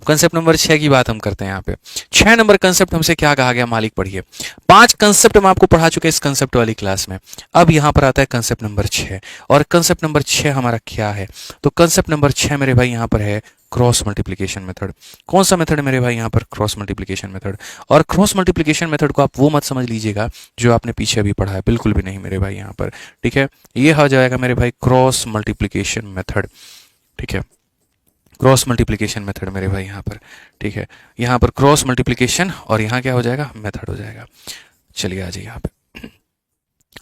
Concept number 6 की बात हम करते हैं यहाँ पे। 6 नंबर कंसेप्ट हमसे क्या कहा गया मालिक, पढ़िए। 5 कंसेप्ट हम आपको पढ़ा चुके हैं इस कंसेप्ट वाली क्लास में। अब यहाँ पर आता है कंसेप्ट नंबर 6, और कंसेप्ट नंबर 6 हमारा क्या है? तो कंसेप्ट नंबर 6 मेरे भाई यहाँ पर है क्रॉस मल्टीप्लिकेशन मेथड। कौन सा मेथड मेरे भाई यहाँ पर? Cross multiplication method. और क्रॉस मल्टीप्लिकेशन मेथड को आप वो मत समझ लीजिएगा जो आपने पीछे अभी पढ़ा है, बिल्कुल भी नहीं मेरे भाई यहाँ पर, ठीक है। ये हो जाएगा मेरे भाई क्रॉस मल्टीप्लिकेशन मेथड, ठीक है। क्रॉस मल्टीप्लिकेशन मेथड मेरे भाई यहाँ पर, ठीक है। यहाँ पर क्रॉस मल्टीप्लिकेशन और यहाँ क्या हो जाएगा? मेथड हो जाएगा। चलिए आ जाइए यहाँ पे।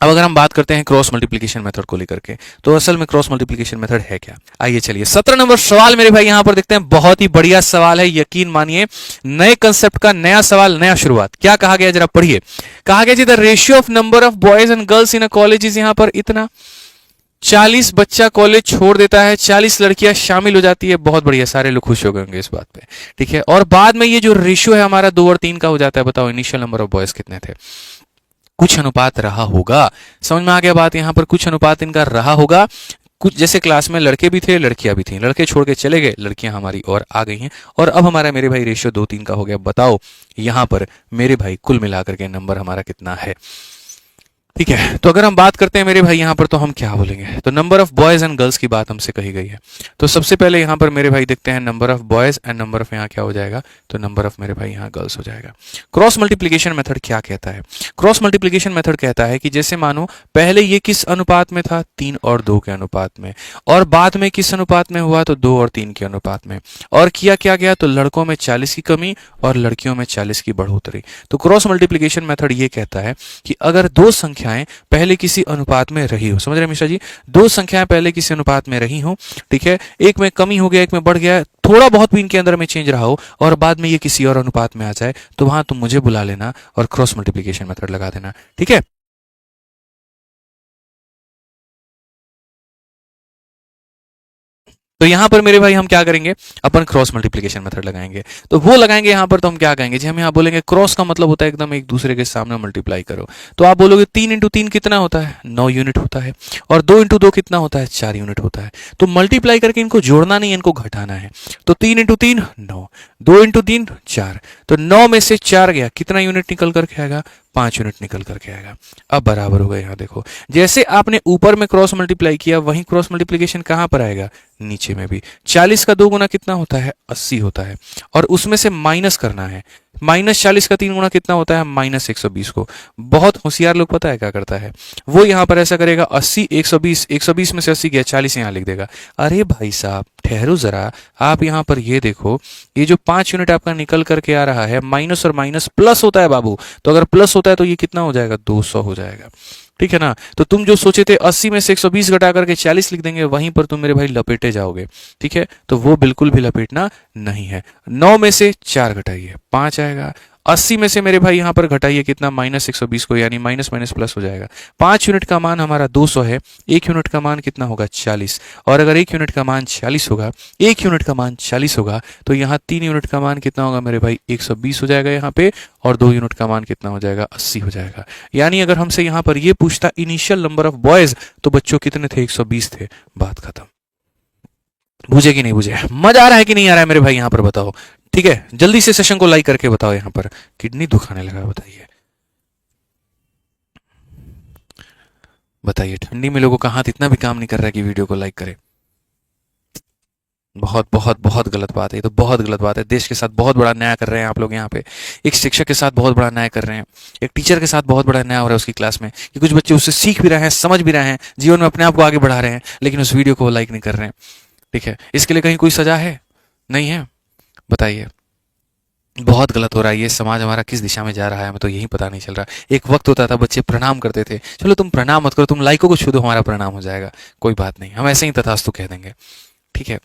अब अगर हम बात करते हैं क्रॉस मल्टीप्लिकेशन मेथड को लेकर के, तो असल में क्रॉस मल्टीप्लिकेशन मेथड है क्या? आइए चलिए 17 नंबर सवाल मेरे भाई यहाँ पर देखते हैं। बहुत ही बढ़िया सवाल है, यकीन मानिए, नए कंसेप्ट का नया सवाल, नया शुरुआत। क्या कहा गया जरा पढ़िए। कहा गया जी the ratio of number of boys and girls in a college is, यहाँ पर इतना 40 बच्चा कॉलेज छोड़ देता है, 40 लड़कियां शामिल हो जाती है। बहुत बढ़िया, सारे लोग खुश हो गए होंगे इस बात पे, ठीक है। और बाद में ये जो रेशियो है हमारा 2 और 3 का हो जाता है। बताओ इनिशियल नंबर ऑफ बॉयज कितने थे? कुछ अनुपात रहा होगा। समझ में आ गया बात? यहां पर कुछ अनुपात इनका रहा होगा। कुछ जैसे क्लास में लड़के भी थे, लड़कियां भी थी, लड़के छोड़ के चले गए, लड़कियां हमारी और आ गई हैं, और अब हमारा मेरे भाई रेशियो 2-3 का हो गया। बताओ यहां पर मेरे भाई कुल मिलाकर के नंबर हमारा कितना है? ठीक है, तो अगर हम बात करते हैं मेरे भाई यहाँ पर, तो हम क्या बोलेंगे? तो number of boys and girls की बात हमसे कही गई है। तो सबसे पहले यहाँ पर मेरे भाई देखते हैं number of boys and number of यहाँ क्या हो जाएगा? तो नंबर ऑफ मेरे भाई यहाँ गर्ल्स हो जाएगा। क्रॉस मल्टीप्लिकेशन मेथड क्या कहता है? क्रॉस मल्टीप्लिकेशन मेथड कहता है कि जैसे मानो पहले ये किस अनुपात में था? 3 और 2 के अनुपात में, और बाद में किस अनुपात में हुआ? तो 2 और 3 के अनुपात में। और किया क्या गया? तो लड़कों में 40 की कमी और लड़कियों में 40 की बढ़ोतरी। तो क्रॉस मल्टीप्लिकेशन मेथड ये कहता है कि अगर दो संख्याएं पहले किसी अनुपात में रही हो, समझ रहे हैं मिश्रा जी? दो संख्याएं पहले किसी अनुपात में रही हो, ठीक है, एक में कमी हो गया, एक में बढ़ गया, थोड़ा बहुत भी इनके अंदर में चेंज रहा हो, और बाद में ये किसी और अनुपात में आ जाए, तो वहां तुम मुझे बुला लेना और क्रॉस मल्टीप्लिकेशन मेथड लगा देना, ठीक है। तो यहां पर मेरे भाई हम क्या करेंगे? अपन क्रॉस मल्टीप्लिकेशन मेथड लगाएंगे। तो वो लगाएंगे यहां पर, तो हम क्या कहेंगे जी? हम यहां बोलेंगे क्रॉस का मतलब होता है एकदम एक दूसरे के सामने मल्टीप्लाई करो। तो आप बोलोगे 3 इंटू 3 कितना होता है? 9 यूनिट होता है। और 2 इंटू 2 कितना होता है? 4 यूनिट होता है। तो मल्टीप्लाई करके इनको जोड़ना नहीं, इनको घटाना है। तो 3 इंटू 3 9, 2 इंटू 3 4। तो 9 में से 4 गया, कितना यूनिट निकल करके आएगा? 5 यूनिट निकल करके आएगा। अब बराबर हो गए। यहाँ देखो, जैसे आपने ऊपर में क्रॉस मल्टीप्लाई किया, वहीं क्रॉस मल्टीप्लिकेशन कहां पर आएगा? नीचे में भी। 40 का 2 गुना कितना होता है? 80 होता है। और उसमें से माइनस करना है। -40 का 3 गुना कितना होता है? -120 को। बहुत होशियार लोग पता है क्या करता है? वो यहां पर ऐसा करेगा 80 120, 120 में से 80 गया, 40 यहां लिख देगा। अरे भाई साहब ठहरो जरा, आप यहां पर ये देखो, ये जो 5 यूनिट आपका निकल करके आ रहा है, माइनस और माइनस प्लस होता है बाबू। तो अगर प्लस होता है तो ये कितना हो जाएगा? 200 हो जाएगा, ठीक है ना। तो तुम जो सोचे थे 80 में से 120 घटा करके 40 लिख देंगे, वहीं पर तुम मेरे भाई लपेटे जाओगे, ठीक है। तो वो बिल्कुल भी लपेटना नहीं है। 9 में से 4 घटाइए, 5 आएगा। 80 में से मेरे भाई यहां पर घटाइए कितना? -120 को, यानी माइनस माइनस प्लस हो जाएगा। 5 यूनिट का मान हमारा 200 है, 1 यूनिट का मान कितना होगा? 40। और अगर 1 यूनिट का मान 40 होगा, 1 यूनिट का मान 40 होगा, तो यहाँ 3 यूनिट का मान कितना होगा मेरे भाई? 120 हो जाएगा यहाँ पे। और 2 यूनिट का मान कितना हो जाएगा? 80 हो जाएगा। यानी अगर हमसे यहाँ पर ये पूछता इनिशियल नंबर ऑफ बॉयज, तो बच्चों कितने थे? 120 थे। बात खत्म। बुझे कि नहीं बुझे? मजा आ रहा है कि नहीं आ रहा है मेरे भाई? यहाँ पर बताओ, ठीक है। जल्दी से सेशन को लाइक करके बताओ। यहाँ पर किडनी दुखाने लगा, बताइए बताइए। ठंडी में लोगों का हाथ इतना भी काम नहीं कर रहा है कि वीडियो को लाइक करे। बहुत बहुत बहुत गलत बात है, ये तो बहुत गलत बात है। देश के साथ बहुत बड़ा न्याय कर रहे हैं आप लोग यहाँ पे। एक शिक्षक के साथ बहुत बड़ा न्याय कर रहे हैं, एक टीचर के साथ बहुत बड़ा न्याय हो रहा है उसकी क्लास में, कि कुछ बच्चे उससे सीख भी रहे हैं, समझ भी रहे हैं, जीवन में अपने आप को आगे बढ़ा रहे हैं, लेकिन उस वीडियो को लाइक नहीं कर रहे हैं, ठीक है। इसके लिए कहीं कोई सजा है? नहीं है। बताइए, बहुत गलत हो रहा है ये। समाज हमारा किस दिशा में जा रहा है हमें तो यही पता नहीं चल रहा। एक वक्त होता था बच्चे प्रणाम करते थे, चलो तुम प्रणाम मत करो, तुम लाइकों को छू दो, हमारा प्रणाम हो जाएगा। कोई बात नहीं, हम ऐसे ही तथास्तु कह देंगे, ठीक है।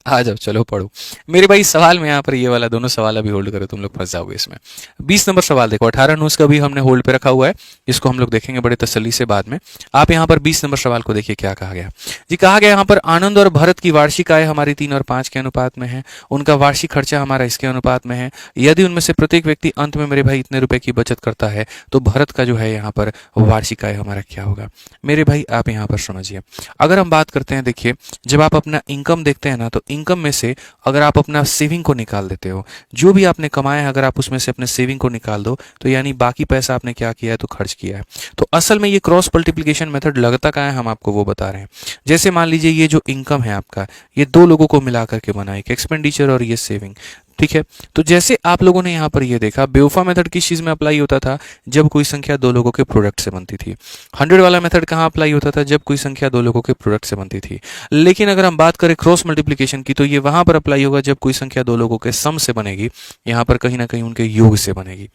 आ जाओ, चलो पढ़ो मेरे भाई। सवाल में यहाँ पर ये वाला, दोनों सवाल अभी होल्ड करो, तुम लोग फंस जाओगे इसमें। 20 नंबर सवाल देखो, 18 नूस का भी हमने होल्ड पे रखा हुआ है, इसको हम लोग देखेंगे बड़े तसल्ली से बाद में। आप यहाँ पर 20 नंबर सवाल को देखिए क्या कहा गया जी। कहा गया यहाँ पर आनंद और भरत की वार्षिक आय हमारी 3 और 5 के अनुपात में है, उनका वार्षिक खर्चा हमारा इसके अनुपात में है। यदि उनमें से प्रत्येक व्यक्ति अंत में मेरे भाई इतने रुपए की बचत करता है, तो भरत का जो है यहाँ पर वार्षिक आय हमारा क्या होगा? मेरे भाई आप यहाँ पर समझिए, अगर हम बात करते हैं, देखिए जब आप अपना इनकम देखते हैं ना, तो इनकम में से अगर आप अपना सेविंग को निकाल देते हो, जो भी आपने कमाया है अगर आप उसमें से अपने सेविंग को निकाल दो, तो यानी बाकी पैसा आपने क्या किया है, तो खर्च किया है। तो असल में ये क्रॉस मल्टीप्लिकेशन मेथड लगता क्या है, हम आपको वो बता रहे हैं। जैसे मान लीजिए ये जो इनकम है आपका, ये दो लोगों को मिला करके बना, एक एक्सपेंडिचर और ये सेविंग, ठीक है। तो जैसे आप लोगों ने यहाँ पर ये देखा, बेवफा मेथड किस चीज में अप्लाई होता था, जब कोई संख्या दो लोगों के प्रोडक्ट से बनती थी। 100 वाला मेथड कहाँ अप्लाई होता था, जब कोई संख्या दो लोगों के प्रोडक्ट से बनती थी। लेकिन अगर हम बात करें क्रॉस मल्टीप्लिकेशन की, तो ये वहां पर अप्लाई होगा जब कोई संख्या दो लोगों के सम से बनेगी, यहाँ पर कहीं ना कहीं उनके योग से बनेगी,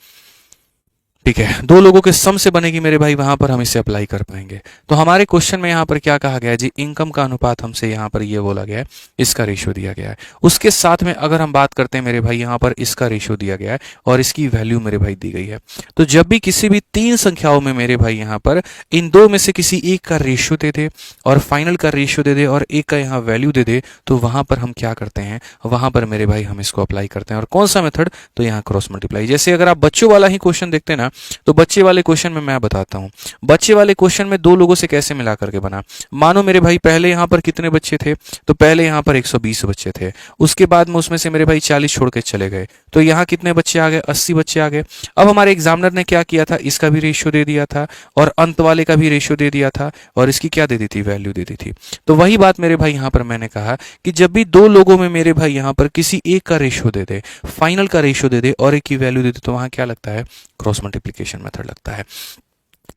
ठीक है। दो लोगों के सम से बनेगी मेरे भाई, वहां पर हम इसे अप्लाई कर पाएंगे। तो हमारे क्वेश्चन में यहाँ पर क्या कहा गया है जी, इनकम का अनुपात हमसे यहाँ पर ये बोला गया है, इसका रेशियो दिया गया है। उसके साथ में अगर हम बात करते हैं मेरे भाई, यहाँ पर इसका रेशियो दिया गया है और इसकी वैल्यू मेरे भाई दी गई है। तो जब भी किसी भी तीन संख्याओं में मेरे भाई यहाँ पर इन दो में से किसी एक का रेशियो दे दे और फाइनल का रेशियो दे दे और एक का यहाँ वैल्यू दे दे, तो वहां पर हम क्या करते हैं, वहां पर मेरे भाई हम इसको अप्लाई करते हैं। और कौन सा मेथड, तो यहाँ क्रॉस मल्टीप्लाई। जैसे अगर आप बच्चों वाला ही क्वेश्चन देखते हैं ना, तो बच्चे वाले क्वेश्चन में मैं बताता हूं, बच्चे वाले क्वेश्चन में दो लोगों से कैसे मिला करके बना। मानो मेरे भाई पहले यहां पर कितने बच्चे थे, तो पहले यहां पर 120 बच्चे थे, उसके बाद में उसमें से मेरे भाई 40 छोड़ के चले गए, तो यहां कितने बच्चे आ गए, 80 बच्चे आ गए। अब हमारे एग्जामिनर ने क्या किया था, इसका भी रेशियो दे दिया था और अंत वाले का भी रेशियो दे दिया था और इसकी क्या दे दी थी, वैल्यू दे दी थी। तो वही बात मेरे भाई यहां पर मैंने कहा कि जब भी दो लोगों में मेरे भाई यहां पर किसी एक का रेशियो दे दे, फाइनल का रेशियो दे दे और एक की वैल्यू दे दे, तो वहां क्या लगता है, क्रॉस मल्टीप्लिकेशन मेथड लगता है।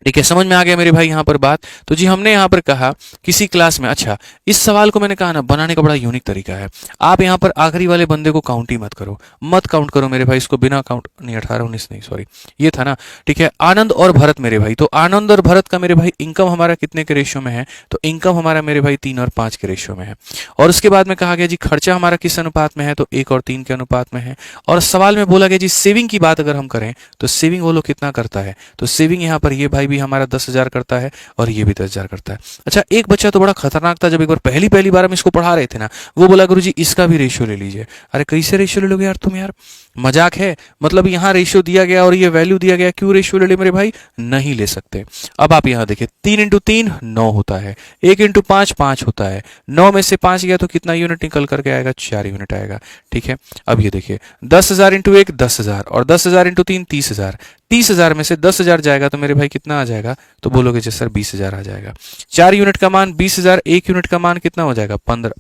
ठीक है, समझ में आ गया मेरे भाई यहाँ पर बात। तो जी हमने यहाँ पर कहा किसी क्लास में, अच्छा इस सवाल को मैंने कहा ना बनाने का बड़ा यूनिक तरीका है। आप यहाँ पर आखिरी वाले बंदे को काउंट ही मत करो, मत काउंट करो मेरे भाई, इसको बिना काउंट नहीं, 18 19 नहीं सॉरी ये था ना, ठीक है। आनंद और भरत मेरे भाई, तो आनंद और भरत का मेरे भाई इनकम हमारा कितने के रेशियो में है, तो इनकम हमारा मेरे भाई 3 और 5 के रेशियो में है। और उसके बाद में कहा गया जी खर्चा हमारा किस अनुपात में है, तो 1 और 3 के अनुपात में है। और सवाल में बोला गया जी सेविंग की बात अगर हम करें, तो सेविंग वो लोग कितना करता है, तो सेविंग यहाँ पर ये भाई भी हमारा 10,000 करता है और ये भी 10,000 करता है। अच्छा एक बच्चा तो बड़ा खतरनाक था, जब एक बार पहली बार हम इसको पढ़ा रहे थे ना, वो बोला गुरुजी इसका भी रेशियो ले लीजिए। अरे कैसे रेशियो ले लोगे यार तुम, यार मजाक है, मतलब यहाँ रेशियो दिया गया और ये वैल्यू दिया गया, क्यों रेशियो ले ले मेरे भाई, नहीं ले सकते। अब आप यहाँ देखिए 3 इंटू 3 9 होता है, 1 इंटू 5 5 होता है, 9 में से 5 गया तो कितना यूनिट निकल करके आएगा, 4 यूनिट आएगा, ठीक है। अब ये देखिए 10,000 इंटू 1 10,000 और 10,000 इंटू 3 30,000, 30,000 में से 10,000 जाएगा तो मेरे भाई कितना आ जाएगा, तो बोलोगे जी सर 20,000 आ जाएगा। 4 यूनिट का मान 20,000, 1 यूनिट का मान कितना हो जाएगा 15,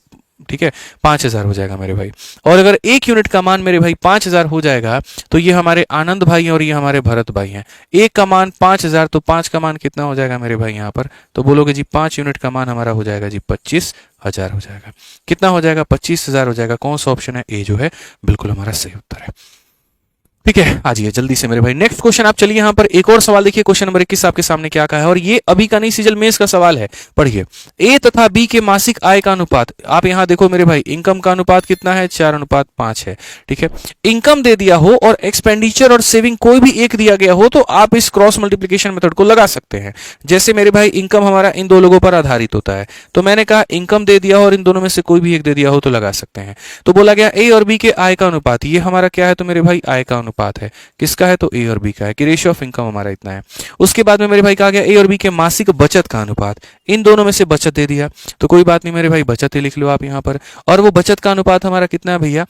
ठीक है 5,000 हो जाएगा मेरे भाई। और अगर 1 यूनिट का मान मेरे भाई 5,000 हो जाएगा, तो ये हमारे आनंद भाई हैं और ये हमारे भरत भाई हैं। 1 का मान 5,000, तो 5 का मान कितना हो जाएगा मेरे भाई यहाँ पर, तो बोलोगे जी 5 यूनिट का मान हमारा हो जाएगा जी 25,000 हो जाएगा। कितना हो जाएगा, 25,000 हो जाएगा। कौन सा ऑप्शन है, ए जो है बिल्कुल हमारा सही उत्तर है। ठीक है, आ जाइए जल्दी से मेरे भाई नेक्स्ट क्वेश्चन। आप चलिए यहाँ पर एक और सवाल देखिए, क्वेश्चन नंबर 21 आपके सामने क्या कहा है, और ये अभी का नहीं सीजल मेंस का सवाल है, पढ़िए। ए तथा बी के मासिक आय का अनुपात, आप यहाँ देखो मेरे भाई इनकम का अनुपात कितना है, 4:5 है, ठीक है। इनकम दे दिया हो और एक्सपेंडिचर और सेविंग कोई भी एक दिया गया हो, तो आप इस क्रॉस मल्टीप्लीकेशन मेथड को लगा सकते हैं। जैसे मेरे भाई इनकम हमारा इन दो लोगों पर आधारित होता है, तो मैंने कहा इनकम दे दिया हो और इन दोनों में से कोई भी एक दे दिया हो तो लगा सकते हैं। तो बोला गया ए और बी के आय का अनुपात, ये हमारा क्या है, तो मेरे भाई आय का अनुपात है, किसका है, तो ए और बी का है, कि रेशियो ऑफ इनकम हमारा इतना है। उसके बाद में मेरे भाई कहा गया ए और बी के मासिक बचत का अनुपात, इन दोनों में से बचत दे दिया, तो कोई बात नहीं मेरे भाई बचत ही लिख लो आप यहाँ पर। और वो बचत का अनुपात हमारा कितना है भैया,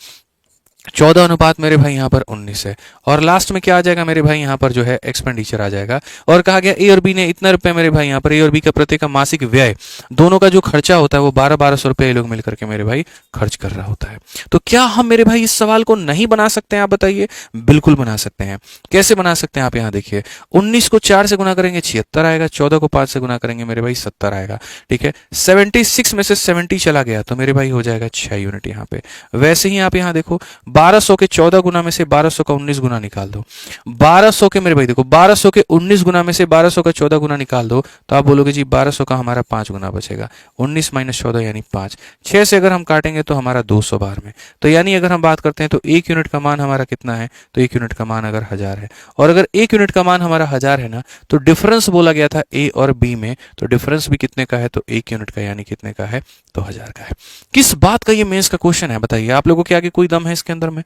14 अनुपात मेरे भाई यहाँ पर 19 है। और लास्ट में क्या आ जाएगा मेरे भाई यहाँ पर जो है एक्सपेंडिचर आ जाएगा। और कहा गया ए और बी ने इतना रुपए मेरे भाई यहाँ पर, ए और बी का प्रत्येक का मासिक व्यय, दोनों का जो खर्चा होता है वो 1200 रुपए ये लोग मिलकर के मेरे भाई खर्च कर रहा होता है। तो क्या हम मेरे भाई इस सवाल को नहीं बना सकते हैं, आप बताइए। बिल्कुल बना सकते हैं। कैसे बना सकते हैं, आप यहाँ देखिए 19 को 4 से गुना करेंगे 76 आएगा, 14 को 5 से गुना करेंगे मेरे भाई 70 आएगा, ठीक है। 76 में से 70 चला गया तो मेरे भाई हो जाएगा 6 यूनिट यहाँ पे। वैसे ही आप यहाँ देखो 1200 के 14 गुना में से 1200 का 19 गुना निकाल दो, 1200 के मेरे भाई देखो 1200 के 19 गुना में से 1200 का 14 गुना निकाल दो, तो आप बोलोगे जी 1200 का हमारा 5 गुना बचेगा, 19 माइनस 14 यानी 5। 6 से अगर हम काटेंगे तो हमारा 200 बार में, तो यानी अगर हम बात करते हैं तो 1 यूनिट का मान हमारा कितना है, तो 1 यूनिट का मान अगर 1000 है, और अगर 1 यूनिट का मान हमारा 1000 है ना, तो डिफरेंस बोला गया था ए और बी में, तो डिफरेंस भी कितने का है, तो 1 यूनिट का, यानी कितने का है, तो 1000 का है। किस बात का ये मेंस का क्वेश्चन है, बताइए आप लोगों के आगे कोई दम है इसके अंदर में।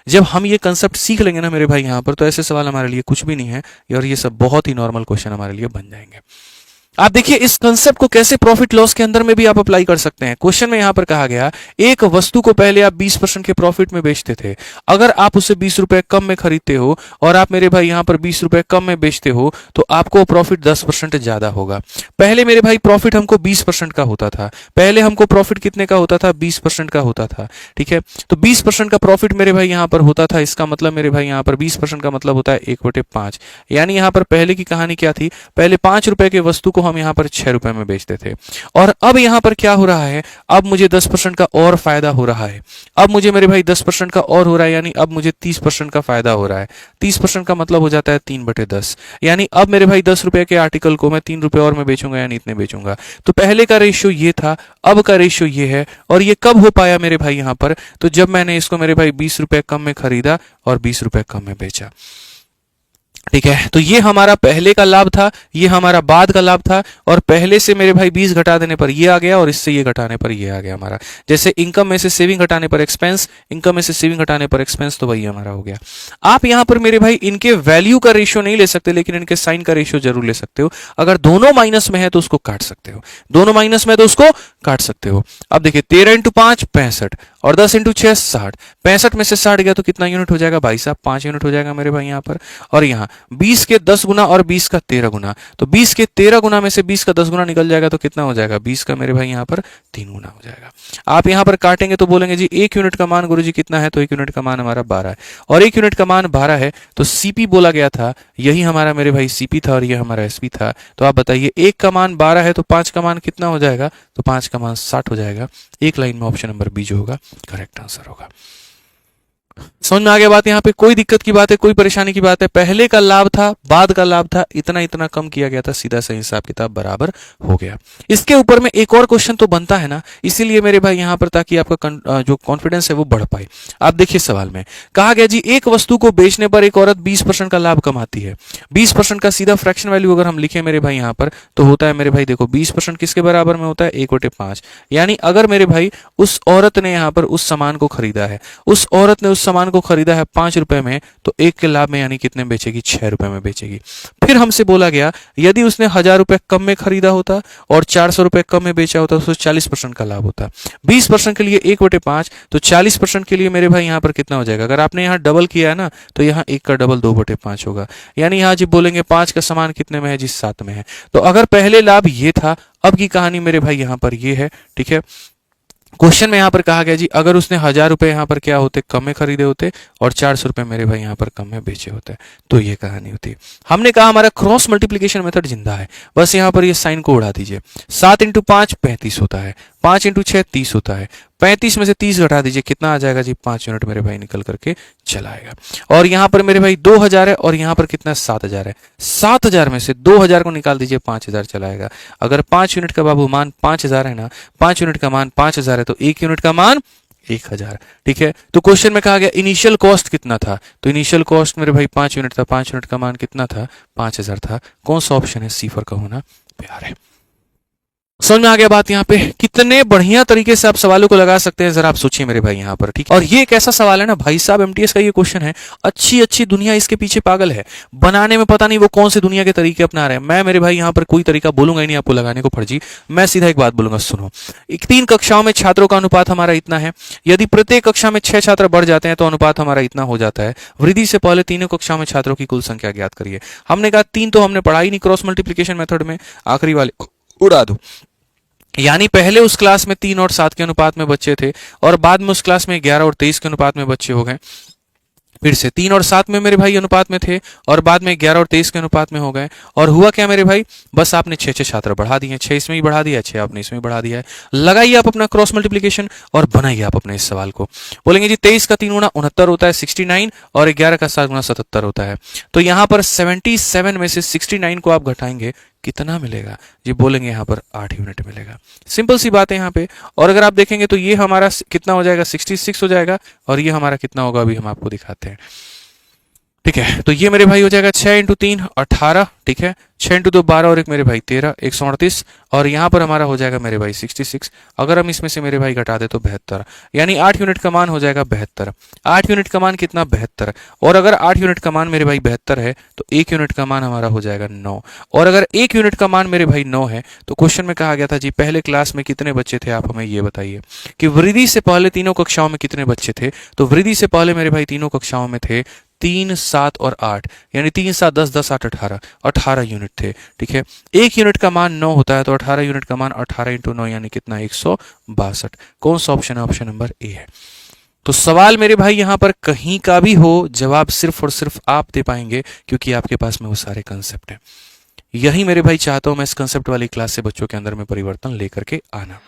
जब हम ये कंसेप्ट सीख लेंगे ना मेरे भाई यहाँ पर, तो ऐसे सवाल हमारे लिए कुछ भी नहीं है, और ये सब बहुत ही नॉर्मल क्वेश्चन हमारे लिए बन जाएंगे। आप देखिए इस कंसेप्ट को कैसे प्रॉफिट लॉस के अंदर में भी आप अप्लाई कर सकते हैं। क्वेश्चन में यहां पर कहा गया एक वस्तु को पहले आप 20% के प्रॉफिट में बेचते थे, अगर आप उसे 20 रुपए कम में खरीदते हो और आप मेरे भाई यहां पर 20 रुपए कम में बेचते हो तो आपको प्रॉफिट 10% ज्यादा होगा। पहले मेरे भाई प्रॉफिट हमको 20% का होता था, पहले हमको प्रॉफिट कितने का होता था, 20% का होता था। ठीक है, तो 20% का प्रॉफिट मेरे भाई यहां पर होता था, इसका मतलब मेरे भाई यहां पर 20% का मतलब होता है 1/5। यानी यहां पर पहले की कहानी क्या थी, पहले 5 रुपए के वस्तु को हम यहां पर 6 रुपए में बेचते थे, और अब यहां पर क्या हो रहा है, अब मुझे 10% का और फायदा हो रहा है। अब मुझे मेरे भाई 10% का और हो रहा है, यानी अब मुझे 30% का फायदा हो रहा है। 30% का मतलब हो जाता है 3/10, यानी अब मेरे भाई 10 रुपए के आर्टिकल को मैं 3 रुपए और में बेचूंगा, यानी इतने बेचूंगा। तो पहले का रेशियो ये था, अब का रेशियो ये है। और ये कब हो पाया मेरे भाई यहां पर, तो जब मैंने इसको मेरे भाई 20 रुपए कम में खरीदा और 20 रुपए कम में बेचा। ठीक है, तो ये हमारा पहले का लाभ था, ये हमारा बाद का लाभ था, और पहले से मेरे भाई 20 घटा देने पर ये आ गया और इससे ये घटाने पर ये आ गया हमारा। जैसे इनकम में से सेविंग घटाने पर एक्सपेंस, इनकम में से सेविंग घटाने पर एक्सपेंस, तो वही हमारा हो गया। आप यहां पर मेरे भाई इनके वैल्यू का रेशियो नहीं ले सकते, लेकिन इनके साइन का रेशियो जरूर ले सकते हो। अगर दोनों माइनस में है तो उसको काट सकते हो, दोनों माइनस में है तो उसको काट सकते हो। अब देखिए 13 इंटू 5 65 और 10 इंटू 6 60। 65 में से 60 गया तो कितना यूनिट हो जाएगा भाई साहब, 5 यूनिट हो जाएगा मेरे भाई यहां पर। और यहां 20 के 10 गुना और 20 का 13 गुना, तो 20 के 13 गुना में से 20 का 10 गुना निकल जाएगा तो कितना हो जाएगा, 20 का मेरे भाई यहाँ पर 3 गुना हो जाएगा। आप यहाँ पर काटेंगे तो बोलेंगे जी 1 यूनिट का मान गुरुजी कितना है, तो 1 यूनिट का मान हमारा 12 है, और 1 यूनिट का मान 12 है तो सीपी बोला गया था, यही हमारा मेरे भाई सीपी था और ये हमारा एसपी था। तो आप बताइए 1 का मान 12 है तो 5 का मान कितना हो जाएगा, तो 5 का मान 60 हो जाएगा। एक लाइन में ऑप्शन नंबर बी जो होगा करेक्ट आंसर होगा। समझ में आ गया बात, यहाँ पे कोई दिक्कत की बात है, कोई परेशानी की बात है, पहले का लाभ था, बाद का लाभ था, इतना इतना कम किया गया था, सीधा सही हिसाब किताब बराबर हो गया। इसके ऊपर में एक और क्वेश्चन तो बनता है ना, इसीलिए मेरे भाई यहाँ पर ताकि आपका जो कॉन्फिडेंस है वो बढ़ पाए। आप देखिए सवाल में कहा गया जी एक वस्तु को बेचने पर एक औरत 20% का लाभ कमाती है। 20% का सीधा फ्रैक्शन वैल्यू अगर हम लिखें मेरे भाई यहाँ पर तो होता है मेरे भाई देखो 20% किसके बराबर में होता है, 1/5। यानी अगर मेरे भाई उस औरत ने यहाँ पर उस सामान को खरीदा है, उस औरत ने उस सामान को खरीदा है 5 रुपए में, तो 1 के लाभ में यानी कितने बेचेगी, 6 रुपए में बेचेगी। फिर हमसे बोला गया यदि उसने 1000 रुपए कम में खरीदा होता और 400 रुपए कम में बेचा होता तो 40% का लाभ होता। 20% के लिए 1/5, तो 40% के लिए मेरे भाई यहाँ पर कितना हो जाएगा, अगर आपने यहाँ डबल किया है ना तो यहाँ 1 का डबल 2/5 होगा। यानी यहाँ जी बोलेंगे 5 का समान कितने में है जी, 7 में है। तो अगर पहले लाभ ये था, अब की कहानी मेरे भाई यहाँ पर ये है। ठीक है, क्वेश्चन में यहां पर कहा गया जी अगर उसने 1000 रुपए यहां पर क्या होते, कम में खरीदे होते और 400 रुपए मेरे भाई यहां पर कम में बेचे होते, तो ये कहानी होती। हमने कहा हमारा क्रॉस मल्टीप्लिकेशन मेथड जिंदा है, बस यहां पर ये साइन को उड़ा दीजिए। 7 इंटू 5 35 होता है, 5 इंटू 6 30 होता है, 35 में से 30 घटा दीजिए, कितना आ जाएगा जी, 5 यूनिट मेरे भाई निकल करके चला आएगा। और यहां पर मेरे भाई 2000 है और यहां पर कितना 7000 है, 7000 में से 2000 को निकाल दीजिए, 5000 चला आएगा। अगर 5 यूनिट का बाबू मान 5000 है ना, 5 यूनिट का मान 5000 है तो 1 यूनिट का मान 1000। ठीक है, तो क्वेश्चन में कहा गया इनिशियल कॉस्ट कितना था, तो इनिशियल कॉस्ट मेरे भाई 5 यूनिट था, 5 यूनिट का मान कितना था, 5000 था। कौन सा ऑप्शन है, सी फॉर का होना प्यार है। समझ में आ गया बात, यहाँ पे कितने बढ़िया तरीके से आप सवालों को लगा सकते हैं, जरा आप सोचिए मेरे भाई यहाँ पर। ठीक, और ये एक ऐसा सवाल है ना भाई साहब, एमटीएस का ये क्वेश्चन है, अच्छी अच्छी दुनिया इसके पीछे पागल है, बनाने में पता नहीं वो कौन से दुनिया के तरीके अपना रहे हैं। मैं मेरे भाई यहाँ पर कोई तरीका बोलूंगा ही नहीं आपको लगाने को फर्जी, मैं सीधा एक बात बोलूंगा, सुनो। 3 कक्षाओं में छात्रों का अनुपात हमारा इतना है, यदि प्रत्येक कक्षा में 6 छात्र बढ़ जाते हैं तो अनुपात हमारा इतना हो जाता है। वृद्धि से पहले तीनों कक्षाओं में छात्रों की कुल संख्या ज्ञात करिए। हमने कहा 3 तो हमने पढ़ा ही नहीं क्रॉस मल्टीप्लिकेशन मेथड में, आखिरी वाले उड़ा दो। यानी पहले उस क्लास में 3 और 7 के अनुपात में बच्चे थे और बाद में उस क्लास में 11 और 23 के अनुपात में बच्चे हो गए। फिर से 3 और 7 में मेरे भाई अनुपात में थे और बाद में 11 और 23 के अनुपात में हो गए। और हुआ क्या मेरे भाई, बस आपने 6 छात्र बढ़ा दिए, 6 इसमें ही बढ़ा दिया, 6 आपने इसमें बढ़ा दिया है। लगाइए आप अपना क्रॉस मल्टीप्लिकेशन और बनाइए आप अपने इस सवाल को। बोलेंगे जी 23 का 3 गुना 69 होता है 69, और 11 का 7 गुना 77 होता है। तो यहाँ पर 77 में से 69 को आप घटाएंगे, कितना मिलेगा जी, बोलेंगे यहाँ पर 8 यूनिट मिलेगा। सिंपल सी बात है यहाँ पे। और अगर आप देखेंगे तो ये हमारा कितना हो जाएगा, 66 हो जाएगा, और ये हमारा कितना होगा अभी हम आपको दिखाते हैं। ठीक है। तो ये मेरे भाई हो जाएगा 6 इंटू 3 18, ठीक है, 6 इंटू 2 12 और एक मेरे भाई 13 138, और यहाँ पर हमारा हो जाएगा मेरे भाई 66। अगर हम इसमें से मेरे भाई घटा दे तो 72, यानी 8 यूनिट का मान हो जाएगा 72। 8 यूनिट का मान कितना? 72। और अगर 8 यूनिट का मान मेरे भाई 72 है तो 1 यूनिट का मान हमारा हो जाएगा 9। और अगर 1 यूनिट का मान मेरे भाई 9 है तो क्वेश्चन में कहा गया था जी पहले क्लास में कितने बच्चे थे, आप हमें ये बताइए कि वृद्धि से पहले तीनों कक्षाओं में कितने बच्चे थे। तो वृद्धि से पहले मेरे भाई तीनों कक्षाओं में थे 3 7 और 8, यानी 3 7 10 10 8 18, 18 यूनिट थे, ठीक है। 1 यूनिट का मान 9 होता है तो 18 यूनिट का मान 18 इंटू 9 यानी कितना? 162। कौन सा ऑप्शन है? ऑप्शन नंबर ए है। तो सवाल मेरे भाई यहां पर कहीं का भी हो, जवाब सिर्फ और सिर्फ आप दे पाएंगे क्योंकि आपके पास में वो सारे कंसेप्ट हैं। यही मेरे भाई चाहता हूं मैं इस कंसेप्ट वाली क्लास से बच्चों के अंदर में परिवर्तन लेकर के आना,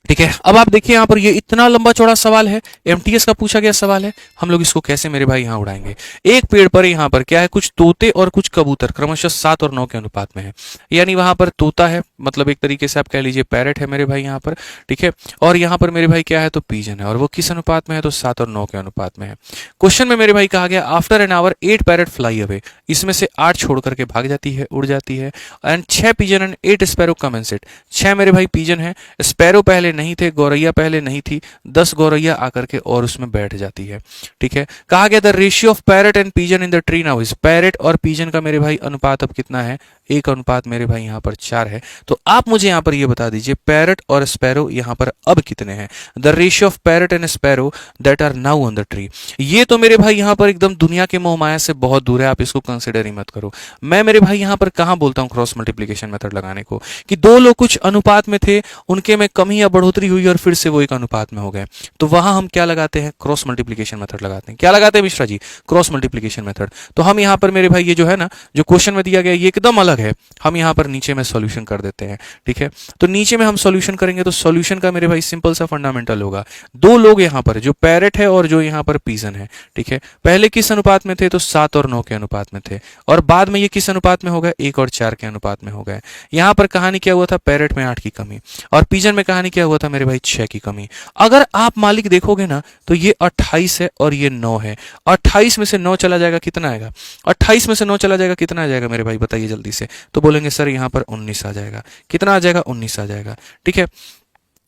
ठीक है। अब आप देखिए यहाँ पर ये इतना लंबा चौड़ा सवाल है, एमटीएस का पूछा गया सवाल है, हम लोग इसको कैसे मेरे भाई यहाँ उड़ाएंगे। एक पेड़ पर यहाँ पर क्या है? कुछ तोते और कुछ कबूतर क्रमशः 7 और 9 के अनुपात में है, यानी वहां पर तोता है, मतलब एक तरीके से आप कह लीजिए पैरेट है मेरे भाई यहाँ पर, ठीक है। और यहाँ पर मेरे भाई क्या है? तो पीजन है, और वो किस अनुपात में है? तो 7 और 9 के अनुपात में है। क्वेश्चन में मेरे भाई कहा गया after an hour 8 parrot fly away, इसमें से 8 छोड़ करके भाग जाती है, उड़ जाती है, and 6 pigeon and 8 sparrow come and sit. 6 मेरे भाई पीजन है, स्पैरो पहले नहीं थे, गौरैया पहले नहीं थी, 10 गौरैया आकर के और उसमें बैठ जाती है, ठीक है। कहा गया the ratio of parrot and pigeon in the tree now is, parrot और पीजन का मेरे भाई अनुपात अब कितना है? 1 अनुपात मेरे भाई यहाँ पर 4 है। तो आप मुझे यहाँ पर ये बता दीजिए पैरेट और स्पैरो यहाँ पर अब कितने हैं? The ratio of parrot and sparrow that are now on the tree. ये तो मेरे भाई यहाँ पर एकदम दुनिया के मोह माया से बहुत दूर है, आप इसको कंसिडर ही मत करो। मैं मेरे भाई यहाँ पर कहाँ बोलता हूँ क्रॉस मल्टीप्लीकेशन मेथड लगाने को, कि दो लोग कुछ अनुपात में थे, उनके में कमी या बढ़ोतरी हुई और फिर से वो एक अनुपात में हो गए, तो वहां हम क्या लगाते हैं? क्रॉस मल्टीप्लीकेशन मेथड लगाते हैं। क्या लगाते हैं Mishra ji? Cross multiplication method. तो हम यहाँ पर मेरे भाई ये जो है ना, जो क्वेश्चन में दिया गया ये एकदम अलग है, हम यहाँ पर नीचे में सॉल्यूशन कर देते हैं, ठीक है। तो नीचे में हम सॉल्यूशन करेंगे तो सॉल्यूशन का मेरे भाई सिंपल सा फंडामेंटल होगा, दो लोग यहाँ पर जो पैरेट है और जो यहाँ पर पीजन है, ठीक है, पहले किस अनुपात में थे? तो 7 और 9 के अनुपात में थे, और बाद में ये किस अनुपात में हो गए? 1 और 4 के अनुपात में हो गए। यहाँ पर कहानी क्या हुआ था? पैरेट में 8 की कमी, और पीजन में कहानी क्या हुआ था मेरे भाई? 6 की कमी। अगर आप मालिक देखोगे ना तो ये 28 है और ये 9 है, 28 में से 9 चला जाएगा कितना आएगा? 28 में से 9 चला जाएगा कितना आ जाएगा मेरे भाई? बताइए जल्दी से। तो बोलेंगे सर यहाँ पर 19 आ जाएगा। कितना आ जाएगा? 19 आ जाएगा, ठीक है।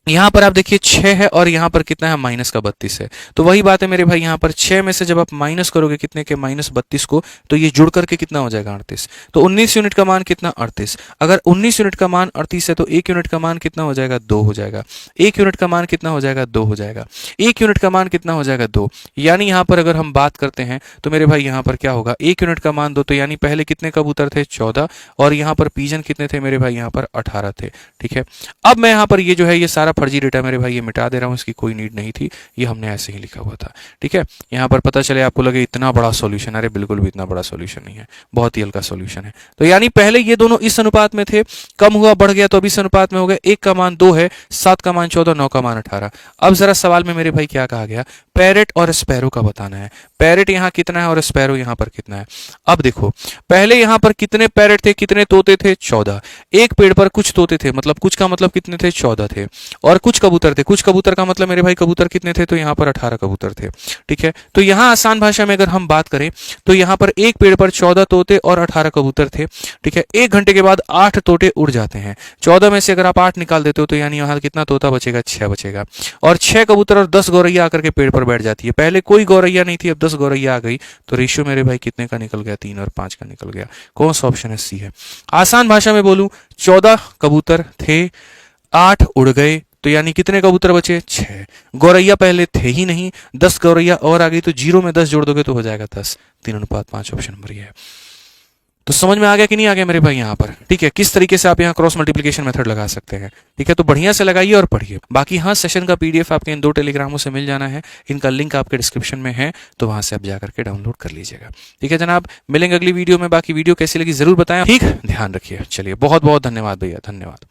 यहाँ पर आप देखिए 6 है और यहाँ पर कितना है? माइनस का 32 है। तो वही बात है मेरे भाई, यहाँ पर 6 में से जब आप माइनस करोगे कितने के? माइनस 32 को, तो ये जुड़ करके कितना हो जाएगा? 38। तो 19 यूनिट का मान कितना? 38। अगर 19 यूनिट का मान 38 है तो 1 यूनिट का मान कितना हो जाएगा? 2 हो जाएगा। 1 यूनिट का मान कितना हो जाएगा? 2 हो जाएगा। 1 यूनिट का मान कितना हो जाएगा? 2। यानी यहाँ पर अगर हम बात करते हैं तो मेरे भाई यहाँ पर क्या होगा? 1 यूनिट का मान 2, तो यानी पहले कितने कबूतर थे? 14, और यहाँ पर पीजन कितने थे मेरे भाई? यहाँ पर 18 थे, ठीक है। अब मैं यहाँ पर ये जो है ये सारा फर्जी डेटा मेरे भाई ये मिटा दे रहा हूँ, इसकी कोई नीड नहीं थी, ये हमने ऐसे ही लिखा हुआ था, ठीक है। यहाँ पर पता चले आपको लगे इतना बड़ा सॉल्यूशन, अरे बिल्कुल भी इतना बड़ा सॉल्यूशन नहीं है, बहुत ही हल्का सॉल्यूशन है। तो यानी पहले ये दोनों इस अनुपात में थे, कम हुआ बढ़ गया तो अब इस अनुपात में हो गए। 1 का मान 2 है, 7 का मान 14, 9 का मान 18। अब जरा सवाल में मेरे भाई क्या कहा गया? पैरेट और स्पैरो का बताना है। पैरेट यहाँ कितना है और स्पैरो यहाँ पर कितना है? अब देखो पहले यहाँ पर कितने पैरेट थे, कितने तोते थे? 14। एक पेड़ पर कुछ तोते थे, मतलब कुछ का मतलब कितने थे? 14 थे, और कुछ कबूतर थे। कुछ कबूतर का मतलब मेरे भाई कबूतर कितने थे? तो यहाँ पर 18 कबूतर थे, ठीक है। तो यहाँ आसान भाषा में अगर हम बात करें तो यहाँ पर एक पेड़ पर 14 तोते और 18 कबूतर थे, ठीक है। 1 घंटे के बाद 8 तोते उड़ जाते हैं। 14 में से अगर आप 8 निकाल देते हो तो यानी यहाँ कितना तोता बचेगा? 6 बचेगा, और 6 कबूतर और 10 गौरैया आकर के पेड़ पर बैठ जाती है। पहले कोई गौरैया नहीं थी, अब 10 गौरैया आ गई, तो रेशियो मेरे भाई कितने का निकल गया? 3 और 5 का निकल गया। कौन सा ऑप्शन है? सी है। आसान भाषा में बोलूं 14 कबूतर थे, 8 उड़ गए, तो यानी कितने कबूतर बचे? 6। गौरैया पहले थे ही नहीं, 10 गौरैया और आ गई, तो 0 में 10 जोड़ दोगे तो हो जाएगा 10। 3:5 ऑप्शन नंबर ये है। तो समझ में आ गया कि नहीं आ गया मेरे भाई यहाँ पर? ठीक है, किस तरीके से आप यहाँ क्रॉस मल्टीप्लिकेशन मेथड लगा सकते हैं, ठीक है। तो बढ़िया से लगाइए और पढ़िए। बाकी हाँ, सेशन का पीडीएफ आपके इन 2 टेलीग्रामों से मिल जाना है, इनका लिंक आपके डिस्क्रिप्शन में है, तो वहां से आप जाकर के डाउनलोड कर लीजिएगा, ठीक है जनाब। मिलेंगे अगली वीडियो में। बाकी वीडियो कैसी लगी जरूर बताएं, ठीक, ध्यान रखिए। चलिए, बहुत बहुत धन्यवाद भैया, धन्यवाद।